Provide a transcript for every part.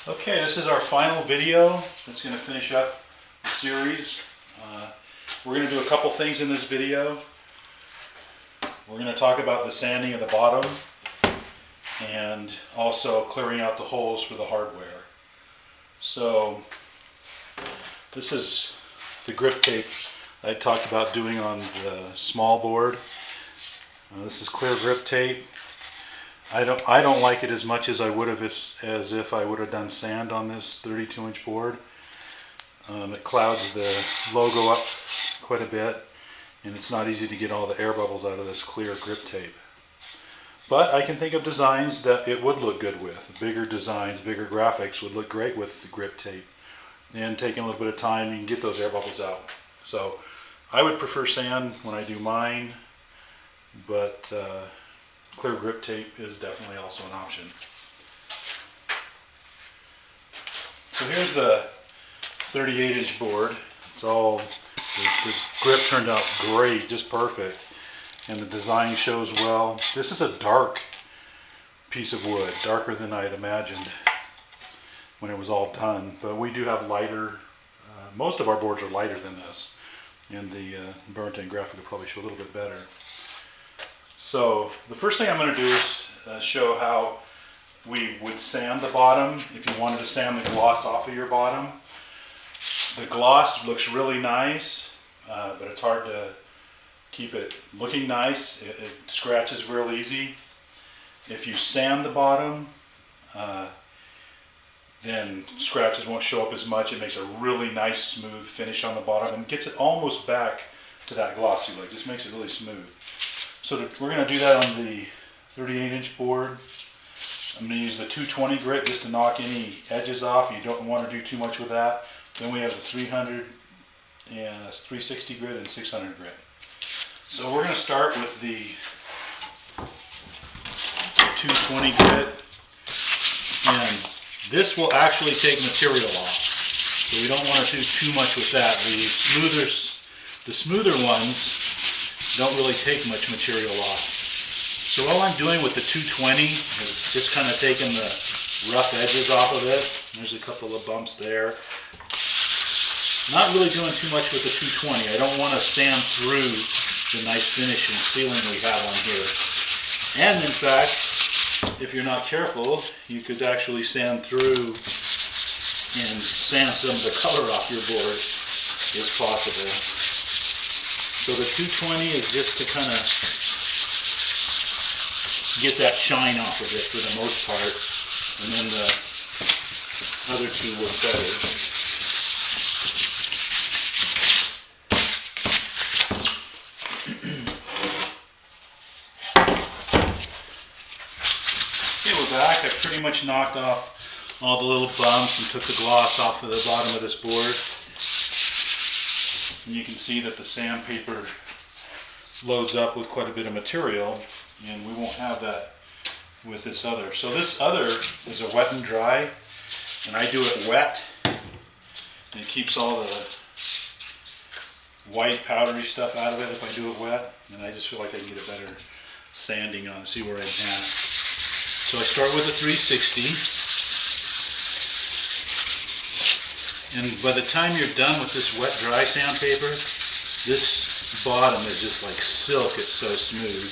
Okay, this is our final video that's going to finish up the series. We're going to do a couple things in this video. We're going to talk about the sanding of the bottom and also clearing out the holes for the hardware. So this is the grip tape I talked about doing on the small board. This is clear grip tape. I don't like it as much as I would have as if I would have done sand on this 32-inch board. It clouds the logo up quite a bit, and it's not easy to get all the air bubbles out of this clear grip tape. But I can think of designs that it would look good with. Bigger designs, bigger graphics would look great with the grip tape. And taking a little bit of time, you can get those air bubbles out. So I would prefer sand when I do mine, but clear grip tape is definitely also an option. So here's the 38-inch board. It's all, the grip turned out great, just perfect, and the design shows well. This is a dark piece of wood, darker than I'd imagined when it was all done, but we do have lighter, most of our boards are lighter than this, and the burnt-in graphic will probably show a little bit better. So the first thing I'm going to do is show how we would sand the bottom if you wanted to sand the gloss off of your bottom. The gloss looks really nice, but it's hard to keep it looking nice. It scratches real easy. If you sand the bottom, then scratches won't show up as much. It makes a really nice smooth finish on the bottom and gets it almost back to that glossy look. Just makes it really smooth. So we're going to do that on the 38-inch board. I'm going to use the 220 grit just to knock any edges off. You don't want to do too much with that. Then we have the 300 and 360 grit and 600 grit. So we're going to start with the 220 grit, and this will actually take material off. So we don't want to do too much with that. The smoother ones don't really take much material off. So all I'm doing with the 220 is just kind of taking the rough edges off of it. There's a couple of bumps there. Not really doing too much with the 220. I don't want to sand through the nice finish and sealing we have on here. And in fact, if you're not careful, you could actually sand through and sand some of the color off your board if possible. So the 220 is just to kind of get that shine off of it for the most part, and then the other two work better. Okay, we're back. I pretty much knocked off all the little bumps and took the gloss off of the bottom of this board. And you can see that the sandpaper loads up with quite a bit of material, and we won't have that with this other. So this other is a wet and dry, and I do it wet, and it keeps all the white powdery stuff out of it if I do it wet, and I just feel like I can get a better sanding on it, see where I'm at. So I start with a 360. And by the time you're done with this wet dry sandpaper, this bottom is just like silk. It's so smooth,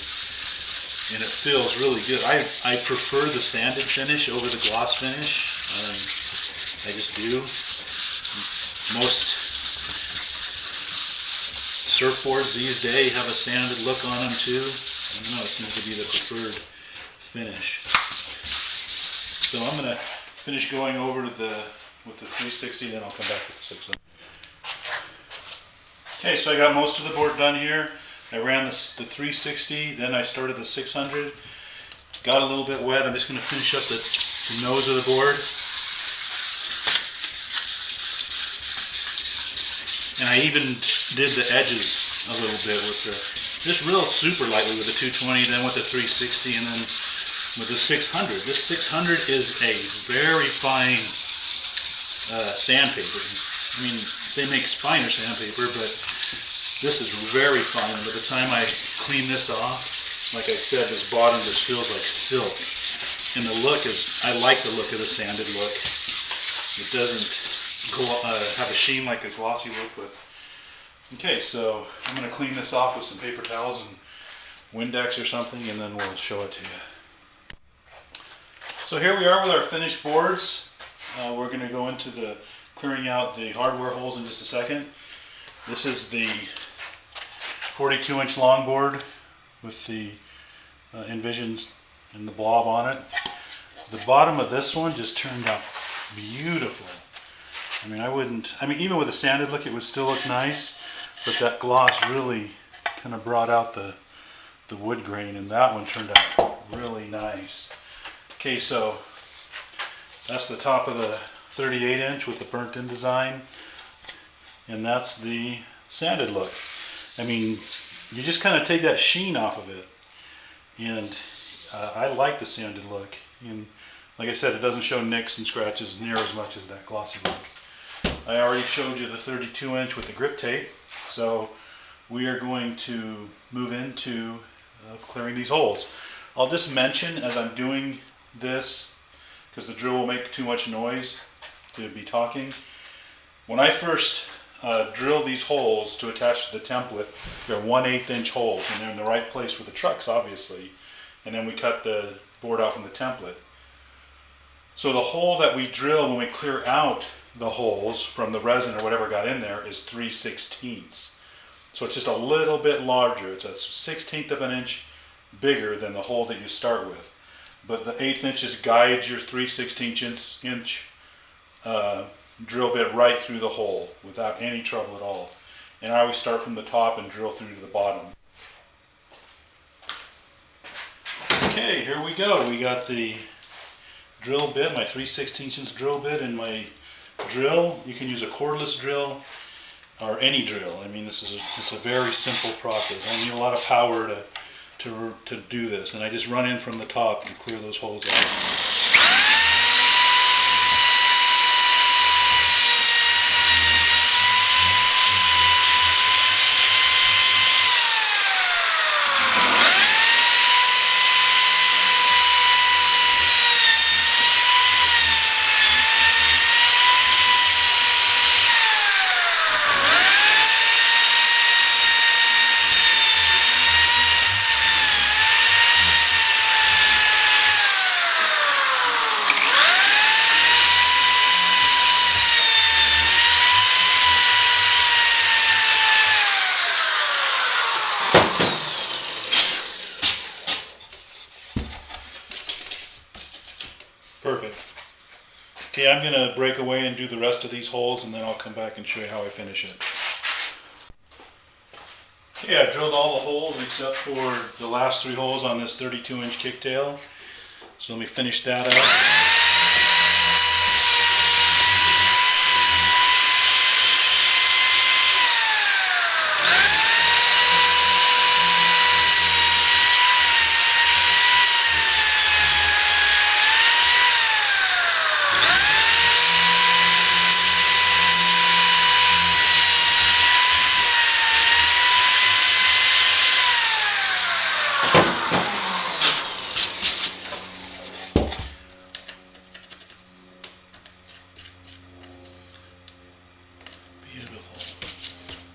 and it feels really good. I prefer the sanded finish over the gloss finish. I just do. Most surfboards these days have a sanded look on them too. I don't know, it seems to be the preferred finish. So I'm going to finish going over with the 360, then I'll come back with the 600. Okay, so I got most of the board done here. I ran the 360, then I started the 600. Got a little bit wet. I'm just going to finish up the nose of the board. And I even did the edges a little bit with the, just real super lightly with the 220, then with the 360, and then with the 600. This 600 is a very fine sandpaper. I mean, they make finer sandpaper, but this is very fine. By the time I clean this off, like I said, this bottom just feels like silk. And the look is, I like the look of the sanded look. it doesn't have a sheen like a glossy look. But okay, so I'm going to clean this off with some paper towels and Windex or something, and then we'll show it to you. So here we are with our finished boards. We're going to go into the clearing out the hardware holes in just a second. This is the 42-inch longboard with the Envisions and the blob on it. The bottom of this one just turned out beautiful. I mean, even with a sanded look, it would still look nice, but that gloss really kind of brought out the wood grain, and that one turned out really nice. Okay, so that's the top of the 38-inch with the burnt-in design, and that's the sanded look. I mean, you just kind of take that sheen off of it, and I like the sanded look. And like I said, it doesn't show nicks and scratches near as much as that glossy look. I already showed you the 32-inch with the grip tape, so we are going to move into clearing these holes. I'll just mention as I'm doing this, because the drill will make too much noise to be talking. When I first drill these holes to attach to the template, they're 1/8 inch holes, and they're in the right place for the trucks, obviously. And then we cut the board out from the template. So the hole that we drill when we clear out the holes from the resin or whatever got in there is 3/16. So it's just a little bit larger. It's a 1/16 of an inch bigger than the hole that you start with. But the 1/8 inch just guides your 3/16 inch drill bit right through the hole without any trouble at all. And I always start from the top and drill through to the bottom. Okay, here we go. We got the drill bit, my 3/16 inch drill bit, and my drill. You can use a cordless drill or any drill. I mean, it's a very simple process. I don't need a lot of power to do this, and I just run in from the top and clear those holes out. Perfect. Okay, I'm going to break away and do the rest of these holes, and then I'll come back and show you how I finish it. Okay, I've drilled all the holes except for the last 3 holes on this 32-inch kicktail. So let me finish that up.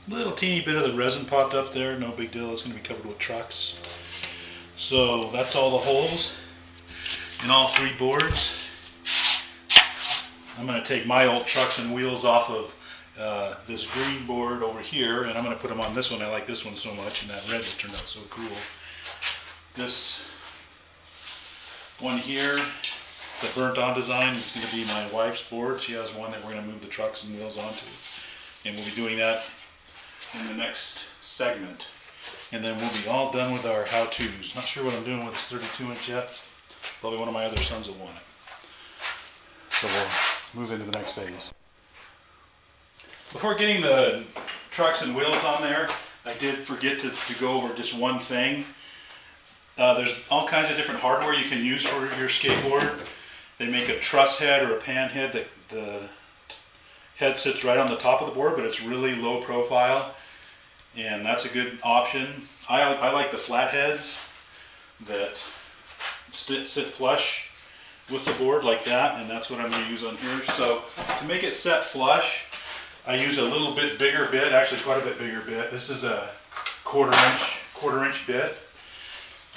Little teeny bit of the resin popped up there, no big deal, it's going to be covered with trucks. So that's all the holes in all 3 boards. I'm going to take my old trucks and wheels off of this green board over here, and I'm going to put them on this one. I like this one so much, and that red just turned out so cool. This one here, the burnt on design, is going to be my wife's board. She has one that we're going to move the trucks and wheels onto, and we'll be doing that in the next segment, and then we'll be all done with our how-tos. Not sure what I'm doing with this 32-inch yet. Probably one of my other sons will want it. So we'll move into the next phase. Before getting the trucks and wheels on there, I did forget to go over just one thing. There's all kinds of different hardware you can use for your skateboard. They make a truss head or a pan head that the head sits right on the top of the board, but it's really low profile, and that's a good option. I like the flat heads that sit flush with the board like that, and that's what I'm going to use on here. So to make it set flush, I use a little bit bigger bit, actually quite a bit bigger bit. This is a quarter inch bit,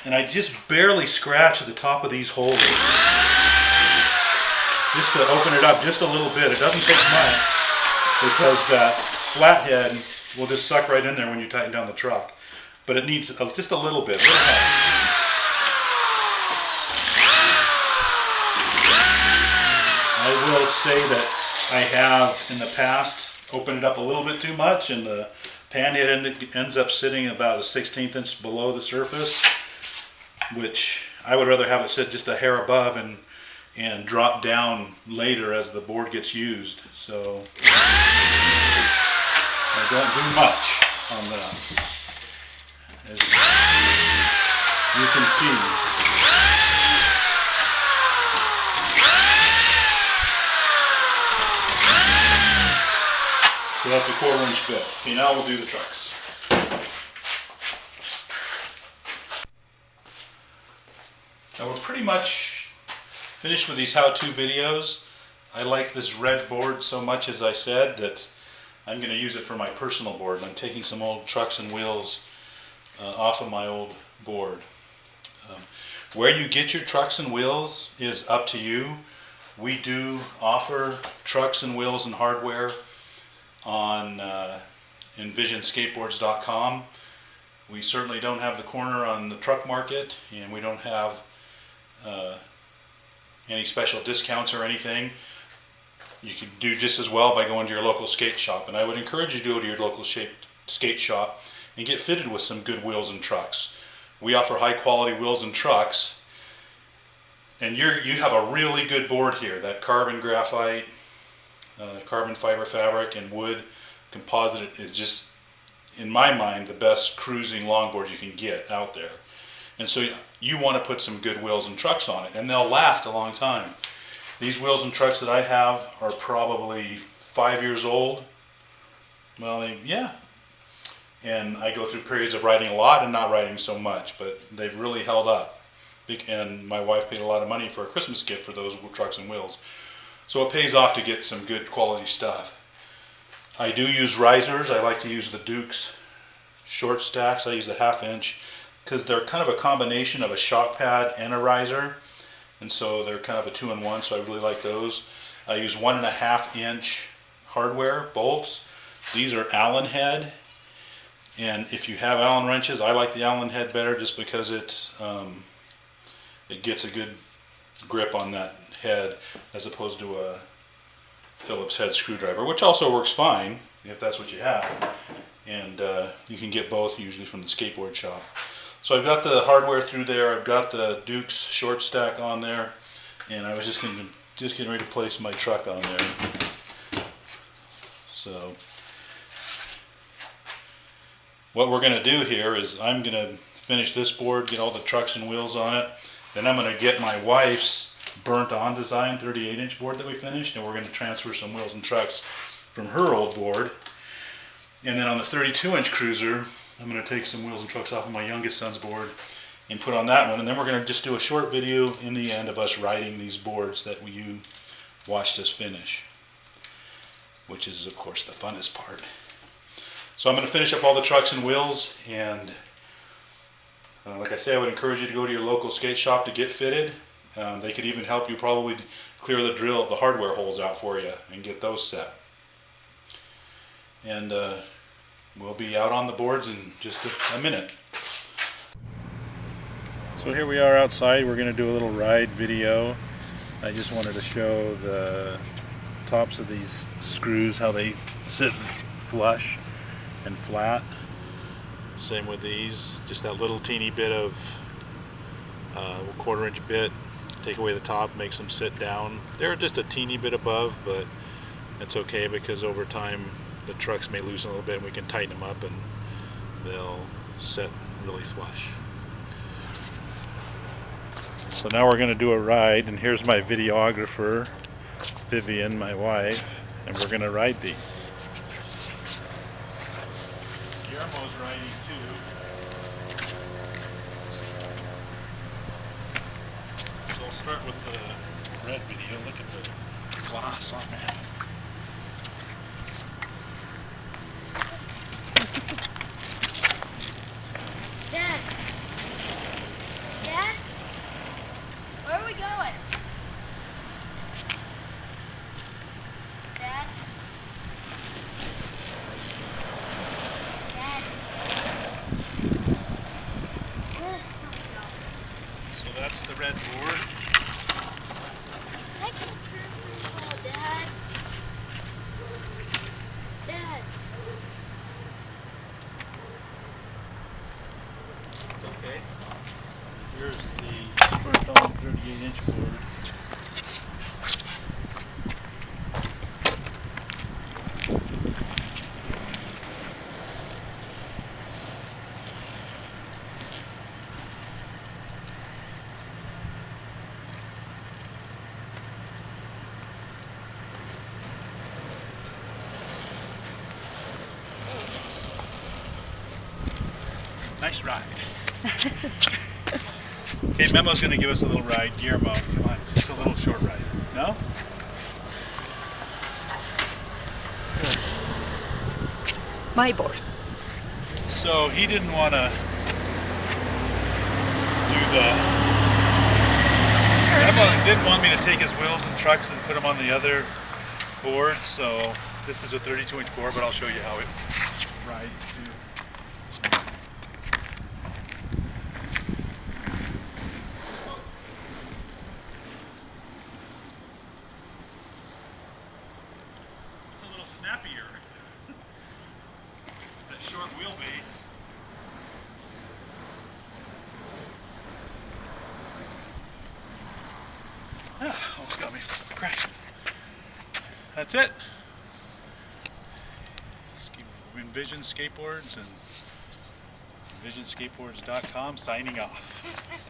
and I just barely scratch the top of these holes just to open it up just a little bit. It doesn't take much because that flathead will just suck right in there when you tighten down the truck, but it needs just a little bit. I will say that I have in the past opened it up a little bit too much, and the pan head ends up sitting about a 1/16 inch below the surface, which I would rather have it sit just a hair above and drop down later as the board gets used. So I don't do much on that, as you can see. So that's a 1/4 inch bit. Okay, now we'll do the trucks. Now we're pretty much finished with these how-to videos. I like this red board so much, as I said, that I'm going to use it for my personal board. I'm taking some old trucks and wheels off of my old board. Where you get your trucks and wheels is up to you. We do offer trucks and wheels and hardware on EnvisionSkateboards.com. We certainly don't have the corner on the truck market, and we don't have any special discounts or anything. You can do just as well by going to your local skate shop, and I would encourage you to go to your local skate shop and get fitted with some good wheels and trucks. We offer high quality wheels and trucks, and you have a really good board here. That carbon graphite, carbon fiber fabric, and wood composite is just, in my mind, the best cruising longboard you can get out there. And so you want to put some good wheels and trucks on it, and they'll last a long time. These wheels and trucks that I have are probably 5 years old. Well, yeah. And I go through periods of riding a lot and not riding so much, but they've really held up. And my wife paid a lot of money for a Christmas gift for those trucks and wheels. So it pays off to get some good quality stuff. I do use risers. I like to use the Dukes short stacks. I use the 1/2 inch because they're kind of a combination of a shock pad and a riser, and so they're kind of a 2-in-1, so I really like those. I use 1.5 inch hardware bolts. These are Allen head, and if you have Allen wrenches, I like the Allen head better just because it gets a good grip on that head as opposed to a Phillips head screwdriver, which also works fine if that's what you have, and you can get both usually from the skateboard shop. So I've got the hardware through there. I've got the Dukes short stack on there, and I was just getting ready to place my truck on there. So what we're going to do here is I'm going to finish this board, get all the trucks and wheels on it. Then I'm going to get my wife's burnt on design 38 inch board that we finished, and we're going to transfer some wheels and trucks from her old board. And then on the 32 inch cruiser, I'm going to take some wheels and trucks off of my youngest son's board and put on that one. And then we're going to just do a short video in the end of us riding these boards that you watched us finish, which is of course the funnest part. So I'm going to finish up all the trucks and wheels, and like I say, I would encourage you to go to your local skate shop to get fitted. They could even help you probably clear the hardware holes out for you and get those set. And we'll be out on the boards in just a minute. So here we are outside. We're going to do a little ride video. I just wanted to show the tops of these screws, how they sit flush and flat. Same with these. Just that little teeny bit of 1/4 inch bit. Take away the top, makes them sit down. They're just a teeny bit above, but it's okay because over time the trucks may loosen a little bit and we can tighten them up and they'll set really flush. So now we're going to do a ride, and here's my videographer, Vivian, my wife, and we're going to ride these. Guillermo's riding too. So we'll start with the red video. Look at the gloss on that. Dad. Dad? Where are we going? Dad? Dad? Where are we going? So that's the red board. I can turn this ball, Dad. Dad. Okay. Here's the 38-inch board. Nice ride. Okay, Memo's going to give us a little ride. Guillermo, come on. Just a little short ride. No? My board. So he didn't want to do Memo didn't want me to take his wheels and trucks and put them on the other board. So this is a 32-inch board, but I'll show you how it rides too. Snappier. That short wheelbase. Ah, almost got me crashing. That's it. Envision Skateboards and EnvisionSkateboards.com signing off.